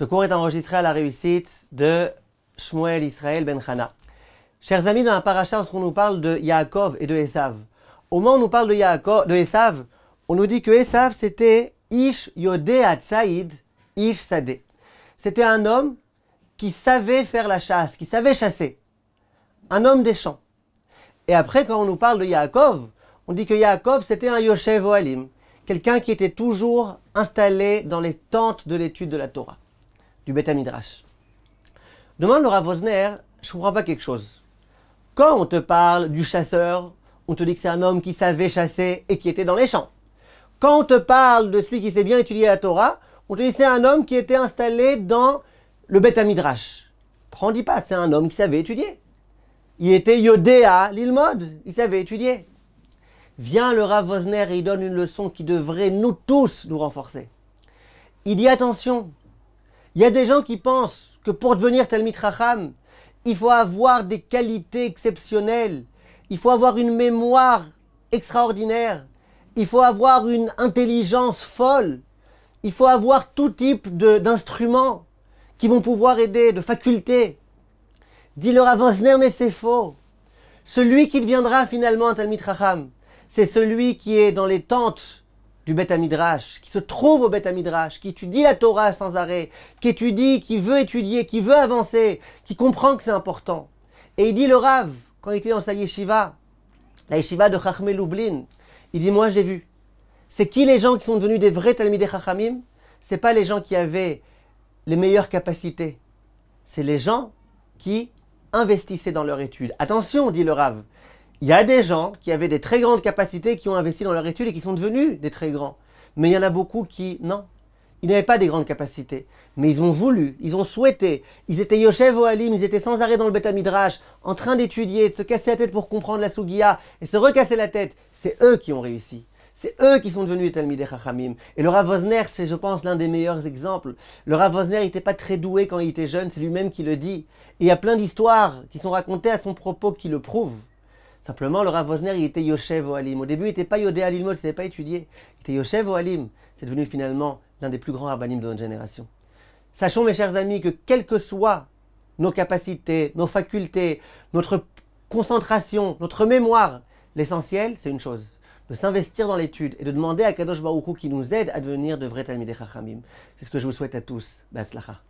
Ce cours est enregistré à la réussite de Shmuel Israël Ben Chana. Chers amis, dans la paracha, lorsqu'on nous parle de Yaakov et de Esav, au moment où on nous parle de Esav, on nous dit que Esav c'était Ish Yodea Tsaïd, Ish Sadeh. C'était un homme qui savait faire la chasse, qui savait chasser. Un homme des champs. Et après, quand on nous parle de Yaakov, on dit que Yaakov c'était un Yoshev Ohalim, quelqu'un qui était toujours installé dans les tentes de l'étude de la Torah, du Beth Midrash. Demande le Rav Wosner, je ne comprends pas quelque chose. Quand on te parle du chasseur, on te dit que c'est un homme qui savait chasser et qui était dans les champs. Quand on te parle de celui qui sait bien étudier la Torah, on te dit que c'est un homme qui était installé dans le Beth Midrash. On dit pas, c'est un homme qui savait étudier. Il était Yodea l'ilmod, il savait étudier. Vient le Rav Wosner et il donne une leçon qui devrait nous tous nous renforcer. Il dit attention, il y a des gens qui pensent que pour devenir Talmid Chacham, il faut avoir des qualités exceptionnelles, il faut avoir une mémoire extraordinaire, il faut avoir une intelligence folle, il faut avoir tout type d'instruments qui vont pouvoir aider, de facultés. Dit le Rav Wosner, mais c'est faux. Celui qui deviendra finalement un Talmid Chacham, c'est celui qui est dans les tentes du Beth Midrash, qui se trouve au Beth Midrash, qui étudie la Torah sans arrêt, qui étudie, qui veut étudier, qui veut avancer, qui comprend que c'est important. Et il dit le Rav, quand il était dans sa yeshiva, la yeshiva de Chachmei Lublin, il dit, moi j'ai vu. C'est qui les gens qui sont devenus des vrais Talmidei Chachamim? C'est pas les gens qui avaient les meilleures capacités. C'est les gens qui investissaient dans leur étude. Attention, dit le Rav, il y a des gens qui avaient des très grandes capacités, qui ont investi dans leur étude et qui sont devenus des très grands. Mais il y en a beaucoup qui, non, ils n'avaient pas des grandes capacités. Mais ils ont voulu, ils ont souhaité, ils étaient Yoshev Ohalim, ils étaient sans arrêt dans le Beth Midrash, en train d'étudier, de se casser la tête pour comprendre la Sugiya et se recasser la tête. C'est eux qui ont réussi. C'est eux qui sont devenus les Talmidei Chachamim. Et le Rav Wosner, c'est, je pense, l'un des meilleurs exemples. Le Rav Wosner, il n'était pas très doué quand il était jeune, c'est lui-même qui le dit. Et il y a plein d'histoires qui sont racontées à son propos qui le prouvent. Simplement, le Rav Wosner, il était Yoshev Ohalim. Au début, il n'était pas Yodea l'ilmod, il ne savait pas étudier. Il était Yoshev Ohalim. C'est devenu finalement l'un des plus grands rabbanim de notre génération. Sachons, mes chers amis, que quelles que soient nos capacités, nos facultés, notre concentration, notre mémoire, l'essentiel, c'est une chose, de s'investir dans l'étude et de demander à Kadosh Baruch Hu qui nous aide à devenir de vrais Talmidei Chachamim. C'est ce que je vous souhaite à tous. Be'atzlacha.